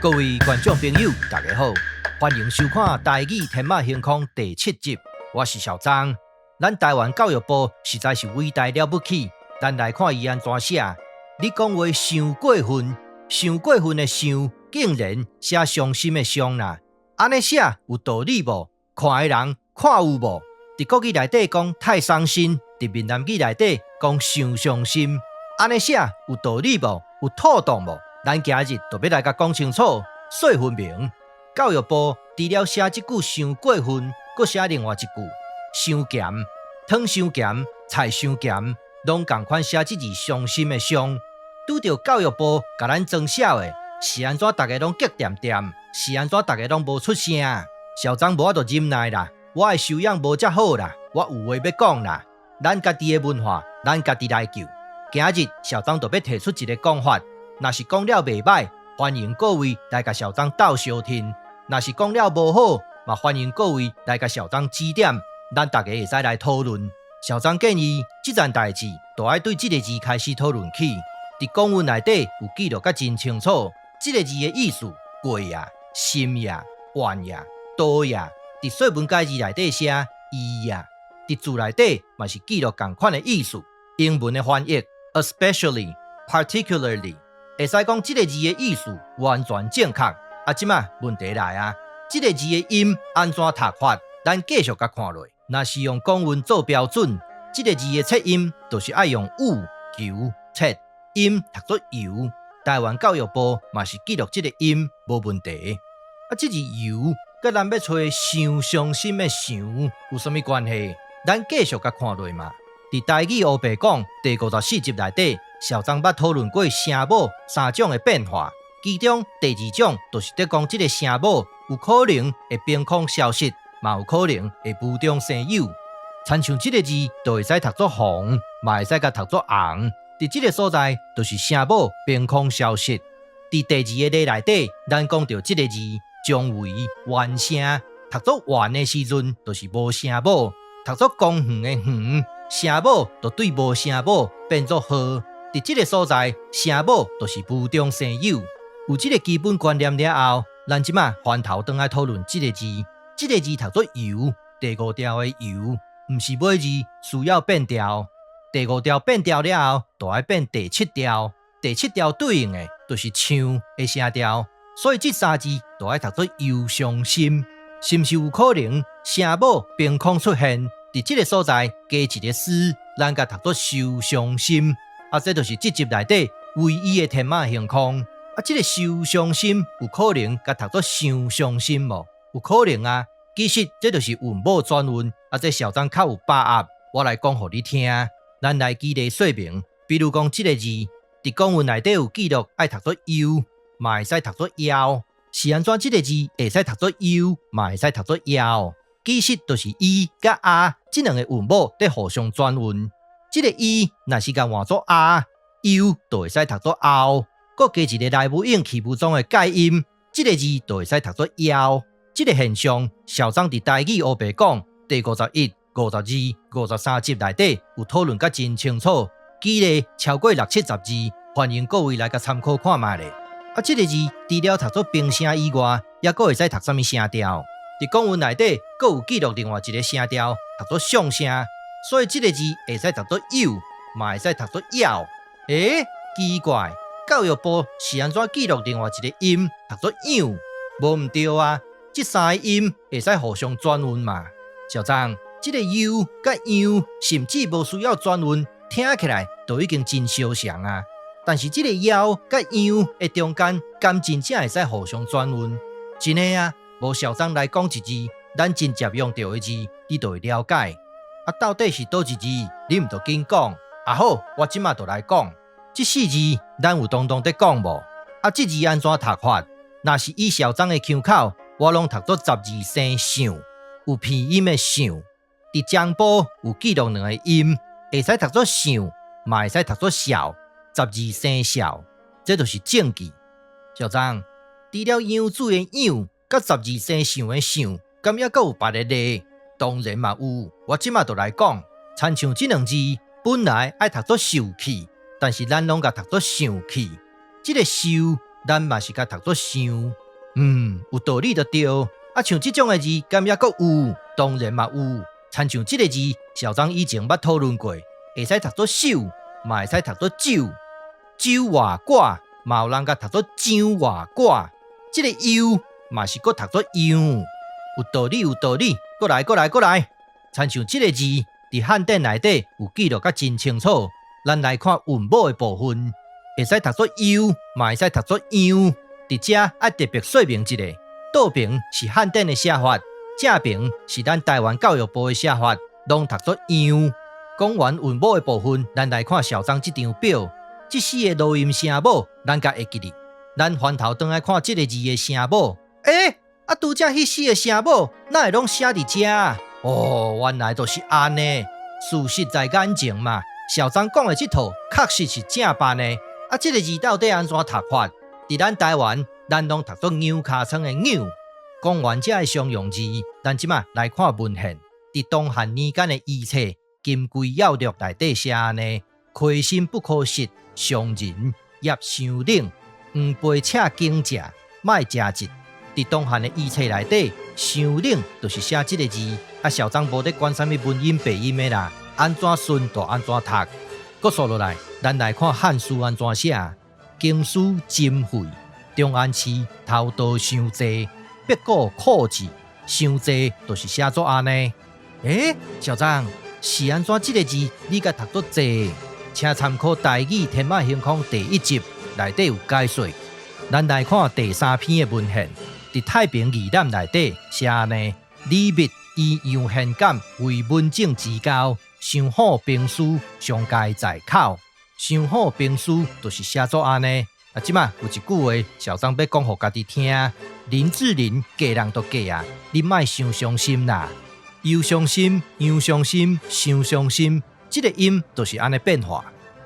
各位觀眾朋友，大家好，歡迎收看《台語天馬行空》第7集。我是小張。咱台灣教育部實在是偉大了不起，咱來看伊安怎寫。你講話傷過分，傷過分的傷，竟然寫傷心的傷啦。安尼寫有道理無？看的人看有無？佇國語內底講太傷心，佇閩南語內底講傷傷心。安尼寫有道理無？有妥當無？咱今日就要來甲講清楚，說分明。教育部除了寫這句傷過分，閣寫另外一句傷鹹，湯傷鹹，菜傷鹹，攏同款寫這字傷心的傷。拄着教育部甲咱裝痟的，是安怎大家攏激恬恬？是安怎大家攏無出聲？校長無法度忍耐啦，我的修養無遮好啦，我有話要講啦。咱家己的文化，咱家己來救。今日校長就要提出一個講法。若是講了袂歹，歡迎各位來甲校長鬥相聽；若是講了無好，嘛歡迎各位來甲校長指點。咱大家會使來討論。校長建議，這件代誌就愛對這個字開始討論起。佇公文內底有記錄甲真清楚，這個字的意思過呀、心呀、怨呀、多呀。佇說文解字內底寫伊呀，佇字內底嘛是記錄同款的意思。英文的翻譯 ，especially、particularly。會使講這個字的意思完全正確。即馬問題來啊，這個字的音安怎讀法？咱繼續甲看落。若是用公文做標準，這個字的切音就是愛用有、求、切，音讀作由。台灣教育部嘛是記錄這個音無問題。這字由甲咱要找傷傷心的傷有什麼關係？咱繼續甲看落嘛。佇台語烏白講第54集內底。校長捌討論過聲母3種的變化，其中第2種就是在講這個聲母有可能會憑空消失，嘛有可能會無中生有。親像這個字就會使讀作紅，嘛會使甲讀作紅。佇這個所在就是聲母憑空消失。佇第2個例內底，咱講到這個字將為原聲，讀作原的時陣就是無聲母，讀作公園的園，聲母就對無聲母變作號。佇這個所在，聲母就是無中生有。有這個基本觀念了後，咱即馬翻頭轉來討論這個字。這個字讀作由，第5調的由，不是尾字，需要變調。第5調變調了後，就要變第7調。第7調對應的就是唱的聲調，所以這3字就要讀作由傷心。是不是有可能聲母憑空出現？佇這個所在加一個思，咱甲讀作受傷心。這就是這集內底唯一的天馬行空。這個受傷心有可能甲讀作傷傷心無？有可能啊。其實這就是韻母轉運。這校長較有把握，我來講給你聽。咱來舉例說明。比如講這個字，佇公文內底有記錄，愛讀作憂，嘛會使讀作夭。是安怎？這個字會使讀作憂，嘛會使讀作夭。其實就是伊甲啊這兩個韻母在互相轉運。這個伊若是甲換作啊，憂就會使讀作凹，閣加一個內母音氣母中的介音，這個字就會使讀作夭。這個現象，校長佇台語烏白講第51、52、53集內底有討論甲真清楚，記咧超過60、70字，歡迎各位來甲參考看賣咧。這個字除了讀作平聲以外，也閣會使讀什麼聲調？佇公文內底閣有記錄另外一個聲調，讀作上聲。所以這個字會使讀作有，嘛會使讀作夭。奇怪，教育部是安怎記錄另外一個音讀作樣？無唔對啊！這3個音會使互相轉運嘛？校長，這個有甲樣甚至無需要轉運，聽起來都已經真相像啊。但是這個夭甲樣的中間，敢真正會使互相轉運？真的啊！無校長來講一字，咱真接用到的字，你就會了解。到底是倒一字？你唔着緊講。好，我即馬就來講。這4字咱有當在講無？這字安怎讀法？若是以校長的腔口，我攏讀作10字生想，有鼻音的想。佇江埔有記錄兩個音，會使讀作想，嘛會使讀作笑。10字生笑，這就是證據。校長，除了樣子的樣，甲10字生想的想，敢也閣有別的例？當然嘛有，我即馬就來講。親像這兩字本來愛讀作受氣，但是咱攏甲讀作想氣。這個受咱嘛是甲讀作想。有道理就對。像這種的字，敢也閣有？當然嘛有。親像這個字，小張以前捌討論過，會使讀作手，嘛會使讀作酒。酒外掛，嘛有人甲讀作漿外掛。這個又嘛是閣讀作樣。有道理，有道理。過來。親像這個字，佇漢典內底有記錄甲真清楚。咱來看韻母的部分，會使讀作又，嘛會使讀作樣。佇遮愛特別說明一下，倒邊是漢典的寫法，正邊是咱台灣教育部的寫法，攏讀作樣。講完韻母的部分，咱來看小張這張表，這四個錄音聲母，咱甲會記哩。咱翻頭轉來看這個字的聲母，拄則迄四個聲母，哪會攏寫佇遮？原來就是安尼。事實在眼前嘛，小張講的這套確實是正辦的。這個字到底安怎讀法？佇咱台灣，咱攏讀作牛尻川的牛。講完這個常用字，咱即馬來看文獻。佇東漢年間的醫冊《金匱要略》內底寫安尼：虧心不可食，傷人業傷冷，黃背赤經食，莫食疾。佇東漢的醫冊內底，傷冷就是寫這個字。小張無得管啥物文音白音的啦，安怎順就安怎讀。閣說落來，咱來看漢書安怎寫。經書斟會，中安市頭道傷濟，別個苦字，傷濟就是寫作安尼。小張是安怎這個字？你甲讀作濟？請參考《台語天馬行空》第1集內底有解說。咱來看第3篇的文獻，佇太平義覽內底寫安尼：李密以楊憲感為文正之交，上好兵書，上佳在口。上好兵書就是寫作安尼。即馬有一句話，小張要講互家己聽：林志玲嫁人就嫁啊，你莫傷傷心啦。又傷心，又傷心，傷傷心，這個音就是安尼變化。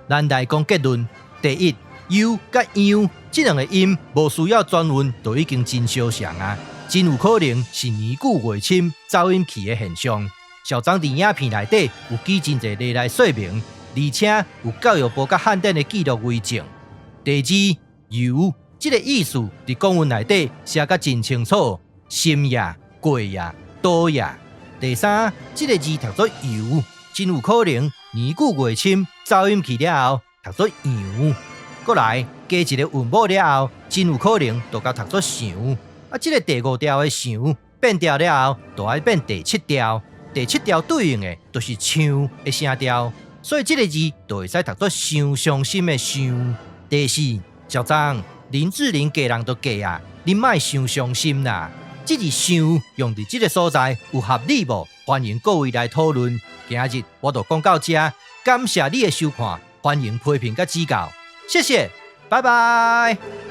咱來講結論：第一，又甲樣這兩個音無需要轉運，就已經真相像啊，真有可能是年久月深走音去的現象。小張佇影片內底有舉真儕例來說明。而且有教育部甲漢典的記錄為證。第二，由這個意思佇公文內底寫甲真清楚，心也、過也、多也。第三，這個字讀作由，真有可能年久月深走音去了後讀作樣。過來加一個韻母了後，真有可能就甲讀作想。這個第5調的想變調了後，就愛變第7調。第7調對應的就是唱的聲調。所以這個字就會使讀作傷傷心的傷。第4，小張，林志玲嫁人就嫁啊，你莫傷傷心啦。這字傷用佇這個所在有合理無？歡迎各位來討論。今日我就講到這，感謝你的收看，歡迎批評甲指教，謝謝，拜拜。